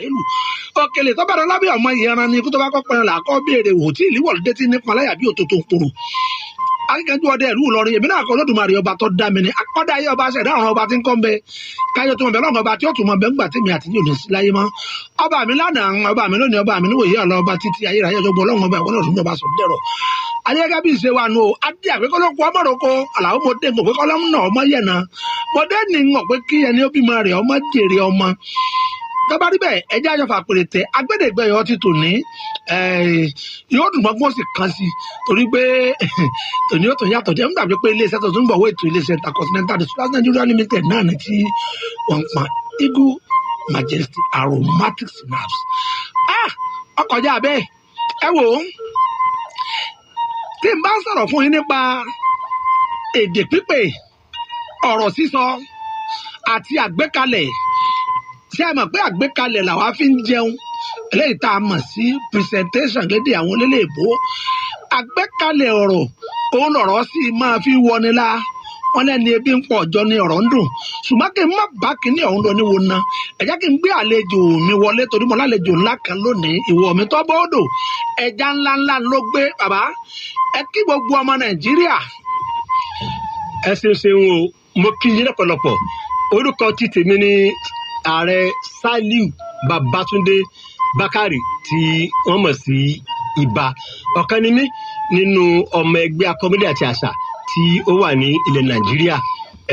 ìlú òkèlè tó bẹ̀rẹ̀ lábẹ́ ọmọ ìyẹran ni ikú tó bá kọ́ pẹ̀rẹ̀ là kọ́ béèrè wò tí ìlíwọ̀ dé tí nípa láyà bí òtútù ń kúrò akíkanjú ọdẹ ìlú Ìlọrin èmi náà kọ́ Olódùmarè ọba tó dá mi ni akọ́dá ayé ọba ṣẹ̀dá àwọn ọba tí ń kọ́ ń bẹ káyọ̀ tó mọ̀ bẹ́ẹ̀ lọ́nà ọba tí ó tún mọ̀ bẹ́ẹ̀ ńgbà tèmi àti yóò ní sí láyé mọ́ ọba mi lánàá ọba mi lónìí ọba mi níwòye ọ̀la ọba títí ayérayé ọjọ́ gbọ́ ọlọ́run ọba ìwọ́n náà tún ọba sọ dẹ̀rọ̀ ayélujára bí ìṣe wa nù o adé àgbékọ́lọ́kọ ọmọdéko àlàó mo dé gbogbo kọ́lọ́mù náà ọmọ yẹn náà mo dé ní ń wọ̀ pé kí ẹni ó bímọ rẹ̀ ọmọ jèrè ọmọ tọ́ba rí bẹ́ẹ̀ ẹjẹ́ àjọfà péréte agbẹ́dẹ̀gbẹ́ yọ ti tò ní yóò dùn mọ́ kó sì kan sí torí pé tòní ó tún yàtọ̀ jẹ́ nígbà pé iléeṣẹ́ tó tún bọ̀ wọ́ ètò iléeṣẹ́ Intercontinental Distillers Nigeria Limited náà ní tí wọ́n ń pa Eagle Majesty Aromatic Schnapps ọkọjá bẹ́ẹ̀ ẹ wò ó tí n bá ń sọ̀rọ̀ fún yín nípa èdè pípé ọ̀rọ̀ sísọ àti àgbékalẹ̀ ṣé ẹ mọ̀ pé àgbékalẹ̀ làwa fi ń jẹun eléyìí tá a mọ̀ sí presentation lédè àwọn eléléèbó àgbékalẹ̀ ọ̀rọ̀ òun lọ̀rọ̀ sì máa fi wọni la wọn lẹ́ni ebi ń pọ̀ ọjọ́ ni ọ̀rọ̀ ń dùn ṣùgbọ́n kí n má bá kínní ọ̀hún lọ níwo ná ẹ jẹ́ kí n gbé àlejò mi wọlé torí mo lálejò ńlá kan lónìí ìwọ mi tọ́ bọ́ọ̀dọ̀ ẹja ńláńlá ló gbé bàbá ẹ kí gbogbo ọmọ Nàìjíríà. ẹ ṣeun o mo kí yín lọ́pọ̀lọpọ̀ orúkọ tí tèmi ní ààrẹ Saliu Babatunde Bakare tí wọ́n mọ̀ sí Ìbà ọ̀kan ni mí nínú ọmọ ẹgbẹ́ akọ́mọdé àti àṣà tí ó wà ní ilẹ̀ Nàìjíríà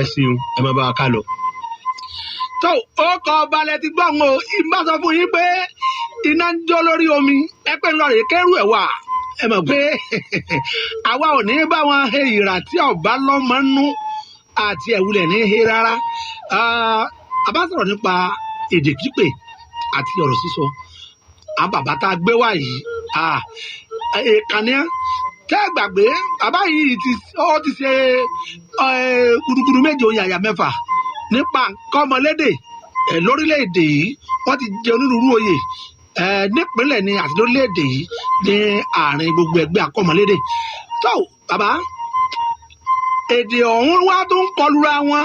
ẹ ṣeun ẹ má bá wa ká lọ. tó o kọ balẹ̀ ti gbọ́ wọn o ìbá sọ fún yín pé iná ń jó lórí omi ẹ pé ńlọ rèé kẹrù ẹ̀ wà ẹ mọ̀ pé àwa ò ní bá wọn he ìrà tí ọba lọ́mọ nú àti ẹ̀wulẹ̀ ní he rárá a bá sọ̀rọ̀ nípa èdè pípé àti ọ̀rọ̀ sísọ àwọn bàbá tá a gbé wá yìí kàníà tẹ́ ẹ gbàgbé bàbá yìí ti ṣe gudugudu méje oyàyà mẹ́fà nípa kọ́mọlédè lórílẹ̀‐èdè yìí wọ́n ti jẹ onírúurú oyè nípínlẹ̀ ni àti lórílẹ̀‐èdè yìí ní àárín gbogbo ẹgbẹ́ akọ́mọlédè tó bàbá èdè ọ̀hún wá tó ń kọlura wọn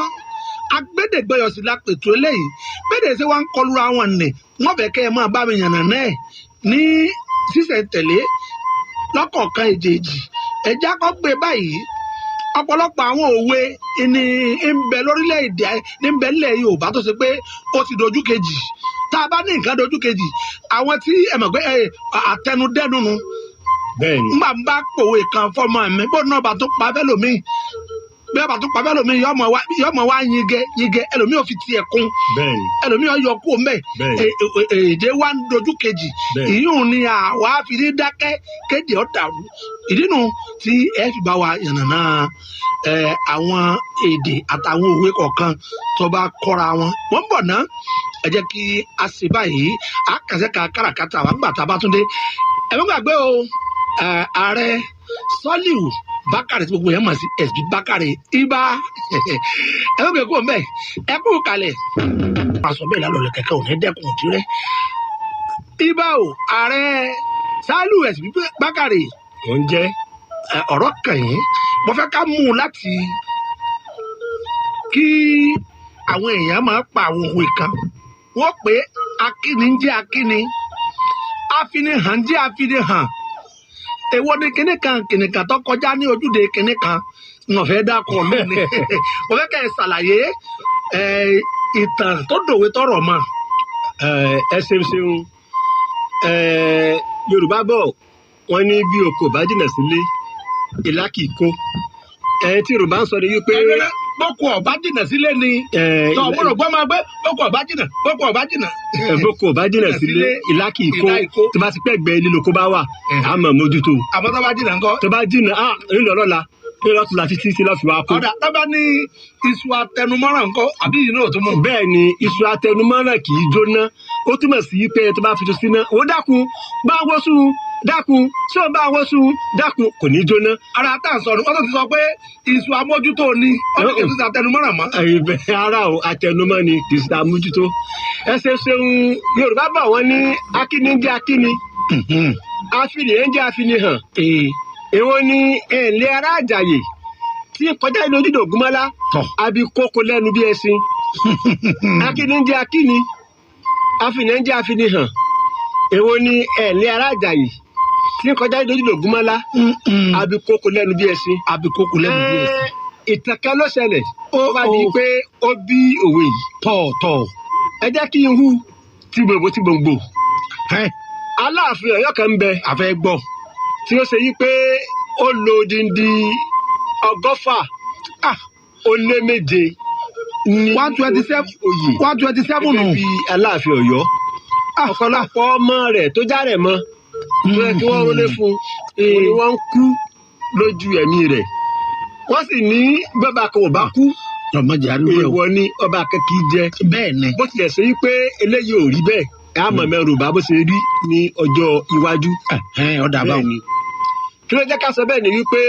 agbẹ́dẹ̀gbẹ́yọ̀ sí lápètò eléyìí bẹ́ẹ̀ ṣe wá ń kọlura wọn nì wọ́n fẹ́ kẹ́ ẹ máa bá mi yànnà náà ní sísẹ̀ntẹ̀lé lọ́kọ̀ọ̀kan èjèèjì ẹ̀já kọ́ gbé báyìí ọ̀pọ̀lọpọ̀ àwọn òwe ní ń bẹ lórílẹ̀‐èdè ní ń bẹ nílẹ̀ Yorùbá tó ṣe pé ó ti dojú kejì tá a bá ní nǹkan dojú kejì àwọn tí ẹ mọ̀ pé àtẹnudẹ́nu nu ńgbà ń bá pòwe kan fọmọ mi bó náà bá tó pa fẹ́lòmíì bí ọba tó pa fẹ́lòmíì yọmọ wá yingẹ ẹlòmíì ò fi tiẹ̀ kún ẹlòmíì ọyọ kú mẹ èdè wa ń dojú kejì ìyún ni àwa fi ní dákẹ́ kéde ọ̀dàrú ìdínú tí ẹ fi bá wa yànnàná àwọn èdè àtàwọn òwe kọ̀ọ̀kan tó bá kọ́ra wọn wọ́n ń bọ̀ ná ẹ jẹ́ kí a ṣe báyìí a kàṣẹ́ ka káràkátà àwọn àgbà tá a bá tún dé ẹ má gbàgbé o ààrẹ Saliu Bakare tí gbogbo yẹn mọ̀ sí SB Bakare Ìbà ẹ má gbàgbé kó mbẹ́ ẹ kú kalẹ̀ pàṣọ bẹ́ẹ̀ lálọ́ kẹ̀kẹ́ ò ní dẹ́kun òtí rẹ Ìbà o ààrẹ Saliu SB Bakare ò ń jẹ́ ọ̀rọ̀ kàn yín mo fẹ́ ká mú un láti kí àwọn èèyàn máa pa àwọn òwe kan wọ́n pé akíni ń jẹ́ akíni afinihàn jẹ́ afinihàn èwo ni kìnìkan tó kọjá ní ojúde kìnìkan ń fẹ́ dákọ̀ lónìí mo fẹ́ kẹ́ ẹ ṣàlàyé ìtàn tó dòwe tọrọ mọ́. ẹ ṣeun Yorùbá bọ̀ wọ́n ní bí o kò bá jìnnà sílé ìlà kìí kó tí Yorùbá ń sọ ni wípé boko ọba jìnnà sílé ni tọ ọgbọnọ gbọ máa gbé boko ọba jìnnà. boko ọba jìnnà sílé ìlà kìí kó tó bá ti pẹ́ gbẹ lílo kó bá wà á mọ̀ mójútó. àmọ́ tó bá jìnnà ńkọ́. tó bá jìnnà ńlọ lọ́la lọ́tún láti títí lọ́ fi wá kó. ọ̀dà tó bá ní iṣu atẹnumọ́ràn ńkọ́ àbí yìí náà tó mọ̀. bẹ́ẹ̀ ni iṣu atẹnumọ́ràn kì í jóná ó túmọ̀ sí pé tó bá fi tó síná ó dákun bá wọ́sù dákun tí ó bá wọ́sù dákun kò ní jóná. ara tá à ń sọ̀rọ̀ wọ́n tó ti sọ pé iṣu amójútó ni ọdún kìí ti atẹnumọ́ràn mọ́. ara o atẹnumọ́ ni kì í ti amójútó. ẹ ṣeun Yorùbá bọ̀ wọ́n ní akíni ń jẹ́ akíni afinihàn ń jẹ́ afinihàn èwo ni ẹ̀ǹlẹ́ ara àjàyè tí kọjá ìlú ojúdò ògúnmọ́lá àbí kókó lẹ́nu bí ẹṣin akíni ń jẹ́ akíni afinijẹ́ afinihàn èwo ni ẹ̀lẹ́ aráàjàyè tí kọjá lójú Ògúnmọ́lá abikoko lẹ́nu bí ẹṣin. abikoko lẹ́nu bí ẹṣin. ìtànkẹ́ ló ṣẹlẹ̀ ó bá di pé ó bí òwe yìí. tọ̀. ẹ jẹ́ kí n hu ti gbòǹgbò. Aláàfin Ọ̀yọ́ kan ń bẹ. àfẹ́ gbọ́. tí ó ṣe yí pé ó lo odindi 100 ó lé 7 ní 127 nù. bí Aláàfin Ọ̀yọ́ ọ̀pọ̀lọpọ̀ ọmọ rẹ̀ tó járẹ̀ mọ́ tó yẹ kí wọ́n rólé fún un ni wọ́n ń kú lójú ẹ̀mí rẹ̀. wọ́n sì ní bàbá kan ò bá kú èèwọ̀ ni ọba akẹ́kì jẹ́. bẹ́ẹ̀ ni. bó tilẹ̀ ṣe wípé eléyìí ò rí bẹ́ẹ̀ àmọ́ mẹ́rùbá bó ṣe rí ní ọjọ́ iwájú. ọ̀dà báwọn. kí ló jẹ́ ká sọ bẹ́ẹ̀ ni wípé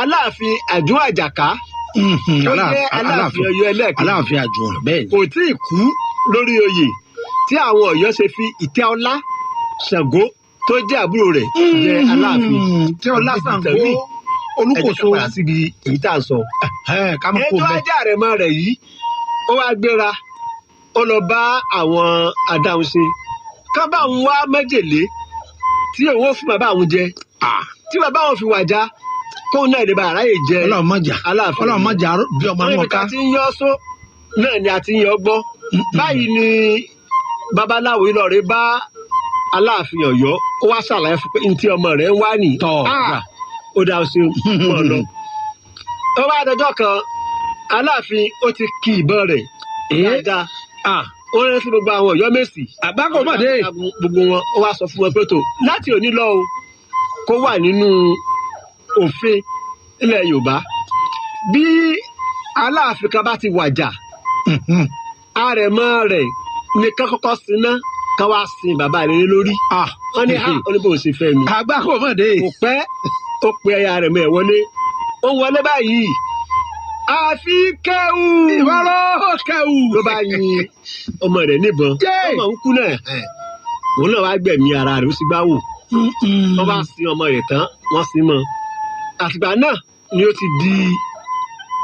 Aláàfin Àjùn Àjàká tó jẹ́ Aláàfin Ọ̀yọ́ ẹlẹ́ẹ̀kejì Aláàfin Àjùn bẹ́ẹ̀ ni kò tí ì kú lórí oyè tí àwọn Ọ̀yọ́ ṣe fi ìtẹ́ ọlá Ṣàngó tó jẹ́ àbúrò rẹ̀ jẹ́ Aláàfin. ìtẹ́ ọlá Ṣàngó Olúkòso. ẹ jẹ́ ká padà síbi èyí tá à ń sọ. ẹjọ́ ajá rẹ̀ mọ́ rẹ̀ yìí ó wá gbéra ó lọ bá àwọn adáhunṣe ká bá òun wá májèlé tí òun ó fún bàbá òun jẹ tí bàbá òun fi wàjà kóun náà lè bá aráyè jẹ Aláàfin. Ọlọ́run mọ̀jà bí ọmọ wọn ká. a ti ń yọ só náà ni a ti ń yọ gbọ́. báyìí ni babaláwo Ìlọrin bá Aláàfin Ọ̀yọ́ ó wá ṣàlàyé fún pé ntí ọmọ rẹ̀ ń wá nì. ó dá o ṣeun mọ́ ọ lọ. ó wá dọjọ́ kan Aláàfin ó ti kí ìbọn rẹ̀ dáadáa. ó rẹ́ sí gbogbo àwọn Ọ̀yọ́ Mèsì. àgbákò mọ̀dé. gbogbo wọn ó wá sọ fún wọn pé tó láti òní lọ o kó wà nínú òfin ilẹ̀ Yorùbá bí Aláàfin kan bá ti wàjà àrẹ̀mọ rẹ̀ ní kọ́kọ́ síná kan wá sin bàbá rẹ̀ lórí. wọ́n ní oníbò ṣe fẹ́ mi. àgbákò mọ̀dé. kò pẹ́ ó pe ẹ̀yà rẹ̀ mọ́ ẹ̀ wọlé ó wọlé báyìí àfi kẹ́wù. ìwọ́rọ́ kẹ́wù. ló bá yin ọmọ rẹ̀ níbọn. ọmọ ń kú náà òun náà wá gbẹ̀mí ara rẹ̀ ó sì gbá wò. wọ́n bá sin ọmọ rẹ̀ tán wọ́n sin mọ́. àtìgbà náà ni ó ti di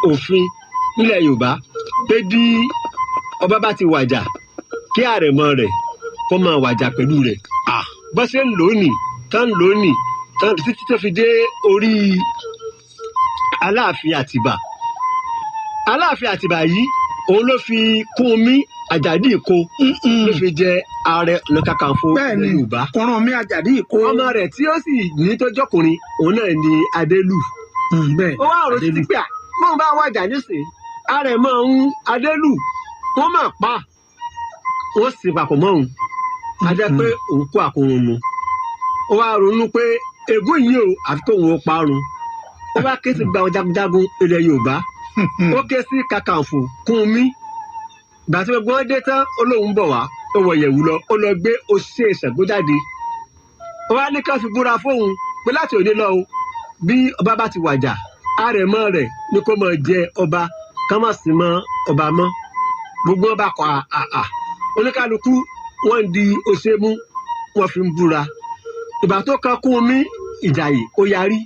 òfin nílẹ̀ Yorùbá pé bí ọba bá ti wàjà kí àrẹ̀mọ rẹ̀ kó máa wàjà pẹ̀lú rẹ̀. bó ṣe ń lónìí tán títí tó fi dé orí Aláàfin Àtìbà. Aláàfin Àtìbà yìí òun ló fi Kúnmi Àjàdí Ìkó ló fi jẹ Ààrẹ Ọ̀nà Kakanfò Yorùbá. Kúnmi Àjàdí Ìkó. ọmọ rẹ̀ tí ó sì ní tó jọkùnrin òun náà ni Adélù. ó wá rò títí pé bóun bá wájà nísìnyí àrẹ̀mọ Adélù wọ́n máa pa wọ́n sì papọ̀ mọ́ òun a jẹ́ pé òun kó àkórun mu. ó wá ronú pé ègún yìí o àfi kóun ó parun. ó wá ké sí gba àwọn jagunjagun ilẹ̀ Yorùbá. ó ké sí Kakanfò Kúnmi. ìgbà tí gbogbo wọn dé tán ó lóun bọ̀ wá ó wọ ìyẹ̀wù lọ ó lọ gbé oṣé Ṣàngó jáde. ó wá ní ká fi búra fóun pé láti òde lọ o bí ọba bá ti wàjà àrẹ̀mọ rẹ̀ ní kó máa jẹ ọba ká má sì mọ ọba mọ́. gbogbo ọba kọ oníkálukú wọn di oṣé mú wọn fi ń búra. ìgbà tó kan Kúnmi Ìjàyè ó yarí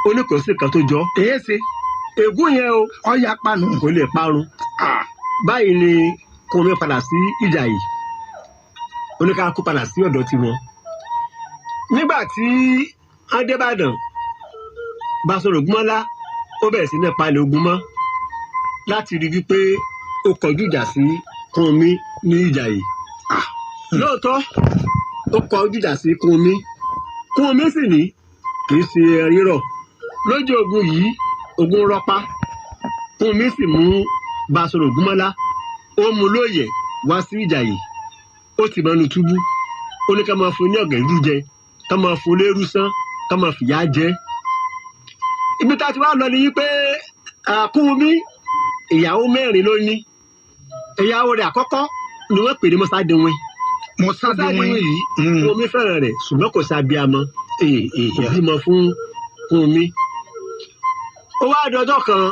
oníkòsí kan tó jọ. èyí ṣe ègún yẹn o ọyà panu kò lè parun. báyìí ni Kúnmi padà sí Ìjàyè oníkálukú padà sí ọ̀dọ̀ tiwọn. nígbà tí Adébàdàn Basọ̀rọ̀ Ògúnmọ́lá ó bẹ̀rẹ̀ sí ní palẹ̀ ogun mọ́ láti rí wípé ó kọjú ìjà sí Kúnmi ní Ìjàyè. lóòótọ́ ó kọjú ìjà sí Kúnmi sì ní kì í ṣe rírọ̀ lójú ogun yìí ogun rọpá. Kúnmi sì mú Basọ̀rọ̀ Ògúnmọ́lá ó mú lóye wá sí Ìjàyè ó ti mọ́nu túbú ó ní ká máa fún ní ọ̀gẹ̀dú jẹ ká máa fún lérú sán ká máa fìyà jẹ. ibi tá a ti wá lọ ni wípé Kúnmi ìyàwó 4 ló ní. ìyàwó rẹ̀ àkọ́kọ́ ni wọ́n pè ní Mọ́sádéwìn. Mọ́sádéwìn yìí Kúnmi fẹ́ràn rẹ̀ ṣùgbọ́n kò sábíamọ kò bímọ fún Kúnmi. ó wá dọjọ́ kan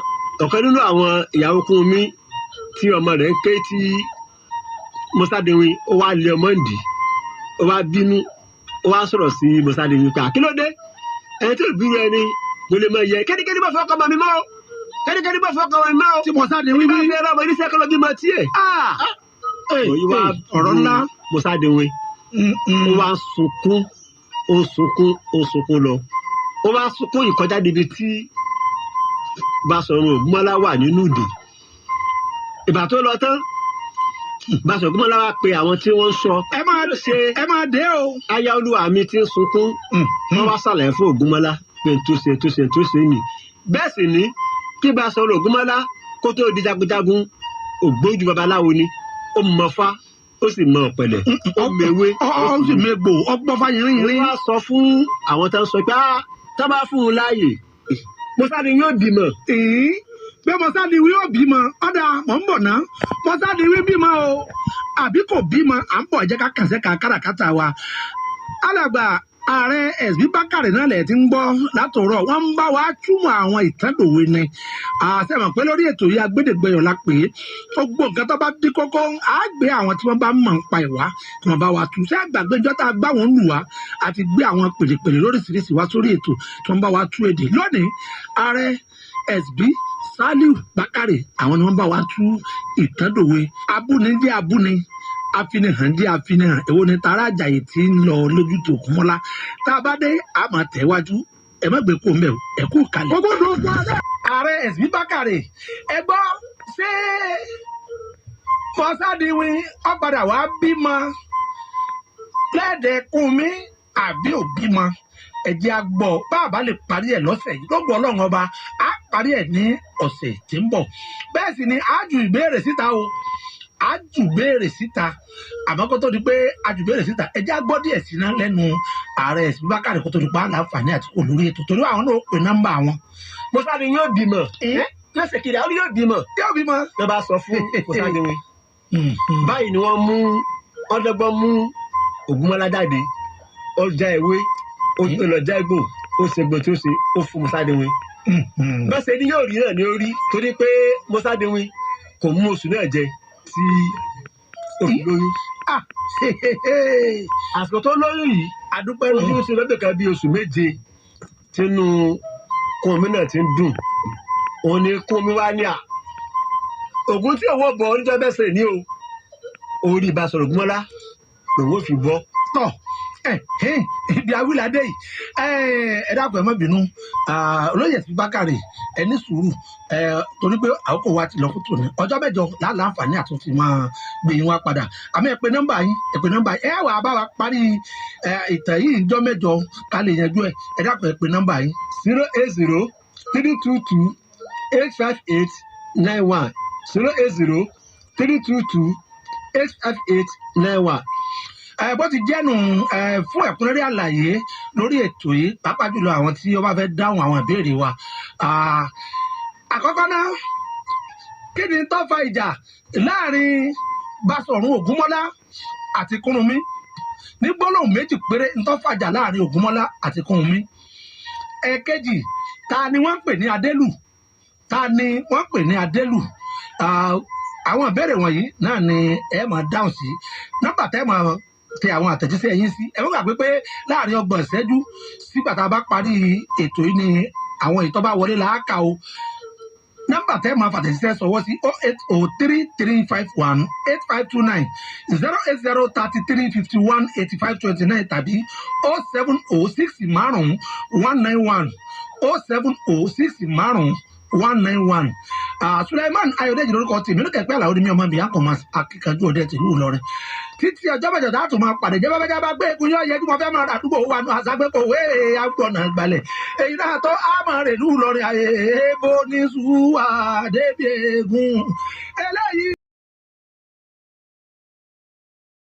ọ̀kan nínú àwọn ìyàwó Kúnmi tí ọmọ rẹ̀ ń ké tí Mọ́sádéwìn ó wá lé ọmọ ǹdí ó wá bínú ó wá sọ̀rọ̀ sí Mọ́sádéwìn pé kí ló dé ẹni tí ò bírú ẹni mo lè mọ yẹ kẹ́nikẹ́ni bá fọkàn mọ́ mi mọ́ kẹ́nikẹ́ni bá fọkàn mọ́ mi mọ́ tí Mọ́sádéwìn bí bá fẹ́ rọ́ọ̀mọ́ oníṣẹ́ kọ́lọ́ bímọ tiẹ̀. ọ̀rọ̀ ńlá. Mọ́sádéwé ó wá sunkún lọ ó wá sunkún ìkọjá débi tí Basọ̀run Ògúnmọ́lá wà nínú ìdè. Ìgbà tó lọ tán Basọ̀run Ògúnmọ́lá wá pe àwọn tí wọ́n ń sọ. ẹ máa dé o. Aya olúwa mi ti ń sunkún wọ́n wá ṣàlàyé fún Ògúnmọ́lá pé tó ṣe nì. Bẹ́ẹ̀ sì ni kí Basọ̀run Ògúnmọ́lá kó tó di jagunjagun ògbójú babaláwo ni ó mọ fá ó sì mọ ọ̀pẹ̀lẹ̀ ó mewé ó sì megbò ọgbọ́n fá yìnrìn. ó wá sọ fún àwọn tó ń sọ pé tá bá fún un láàyè Mọ́sádéwé yóò bímọ. pé Mọ́sádéwé yóò bímọ ọ̀dà mọ̀ ń bọ̀ ná Mọ́sádéwé bímọ o àbí kò bímọ à ń bọ̀ jẹ́ ká kàn sẹ́ ká káràkátà wa. alàgbà ààrẹ SB Bákàrè náà lẹ̀ ti ń gbọ́ látòrọ̀ wọ́n ń bá wa túmọ̀ àwọn ìtẹ́dòwe ni àṣẹmọ̀ pé lórí ètò yìí agbẹ́dẹ̀gbẹ́yọ̀ la pè é gbogbo nǹkan tó bá dín kókó á gbé àwọn tí wọ́n bá mọ̀ ń pa ìwà tí wọ́n bá wa tú sí àgbàgbẹ́jọ́ tá a gbá wọn lù wá àti gbé àwọn pèlèpèlè lóríṣiríṣi wá sórí ètò tí wọ́n bá wa tú èdè lónìí ààrẹ SB Saliu Bákàrè àwọn ni wọ́n bá wa tú ìtẹ́dòwe abúni jẹ́ abúni afinihàn jẹ́ afinihàn èwo ni tara Àjàyí tí ń lọ lójútó Ògúnmọ́lá tá a bá dé a máa tẹ̀wájú ẹ má gbé kó mbẹ́ o ẹ kú kalẹ̀. gbogbo dùn fún adé. ààrẹ SB Bákàrè ẹ gbọ́ ṣé Mọ́sádéwé ọ̀padà wàá bímọ lẹ́ẹ̀dẹ̀kùnmí àbí ò bímọ ẹ̀jẹ̀ àgbọ̀ bá a bá lè parí ẹ̀ lọ́sẹ̀ yìí lọ́gbọ̀n Ọlọ́run ọba á parí ẹ̀ ní ọ̀sẹ̀ tí ń bọ̀ bẹ́ẹ̀ sì ni á ju ìbéèrè síta o á jù béèrè síta àmọ́ kó tó di pé á jù béèrè síta ẹjẹ́ á gbọ́ díẹ̀ sí náà lẹ́nu ààrẹ SB Bákàrè kó tó di pé àǹfààní àti kò lórí ètò torí àwọn náà ó pè nọ́mbà wọn. Mọ́sádéwé yóò bímọ lọ́sẹ̀ kiri àwọn yóò bímọ. ló bá sọ fún Mọ́sádéwé. báyìí ni wọ́n mú ọ̀dọ́gbọ́n mú Ògúnmọ́lá jáde ọjà ìwé ọlọ́jà ìgbò ó ṣe gbọ́ tí ó ṣe ó fún Mọ́sádéwé. bẹ́sẹ̀ ni yóò rí náà ni ó rí torí pé Mọ́sádéwé kò mú oṣù náà jẹ tí ó fi lóyún. àsìkò tó lóyún yìí adúpẹ́ lóyún sí lọ́dọ̀ kan bí oṣù méje tínú kún omi náà ti ń dùn òun ni kún omi wá ní ògùn tí òwò bọ̀ oníjọ́ bẹ́sẹ̀ ní o orí Basọ̀run Ògúnmọ́lá lòun ò fi bọ́. tọ́ ibi awíládé yìí ẹ dákun ẹ má bínú olóyè SB Bákàrè ẹ ní sùúrù torí pé àkókò wa ti lọ fún tòní ọjọ́ mẹ́jọ láǹfààní àtúntì máa gbé yín wá padà àmọ́ ẹ pè nọ́mbà yín ẹ wà bá wa parí ìtàn yìí ọjọ́ mẹ́jọ ká lè yanjú ẹ dákun ẹ pè nọ́mbà yín 080-322-85891 080-322-85891. bó ti jẹ́nu fún ẹ̀kúnrẹ́rẹ́ àlàyé lórí ètò yìí pàápàá jùlọ àwọn tí ó bá fẹ́ dáhùn àwọn ìbéèrè wa. àkọ́kọ́ náà kí ni tó fa ìjà láàrin Basọ̀run Ògúnmọ́lá àti Kúrúnmí ní gbólóhùn méjì péré ń tó fàjà láàrin Ògúnmọ́lá àti Kúrúnmí. ẹ̀kejì ta ni wọ́n ń pè ní Adélù àwọn ìbéèrè wọ̀nyí náà ni ẹ máa dáhùn sí nọ́mbà tẹ́ máa tẹ àwọn àtẹ̀jíṣẹ́ yín sí ẹ má gbàgbé pé láàrin 30 ìṣẹ́jú sígbà tá a bá parí ètò yìí ni àwọn ìtọ́ bá wọlé làákà o nọ́mbà tẹ́ máa fàtẹ̀jíṣẹ́ sọwọ́ sí 08033518529 08033518529 tàbí 07065 191 Suleiman Ayọ̀dèjì lórúkọ tèmi ló kẹ̀pẹ́ àlàó ni mi ọmọ mi àkànmọ́ akíkanjú ọdẹ tìlú Ìlọrin títí ọjọ́ mẹ́jọ dáàtò máa pàdé jẹ́ bábẹ́jà bá gbé ikú yọ yẹjú mọ́ fẹ́ máa àdúgbò wa nù àṣàgbẹ́kọ̀ wé agbọ̀nà gbalẹ̀ èyí náà tó àmọ́ rẹ̀ lù Ìlọrin àyè èèbó ní sùúrù àdébíyẹ̀gùn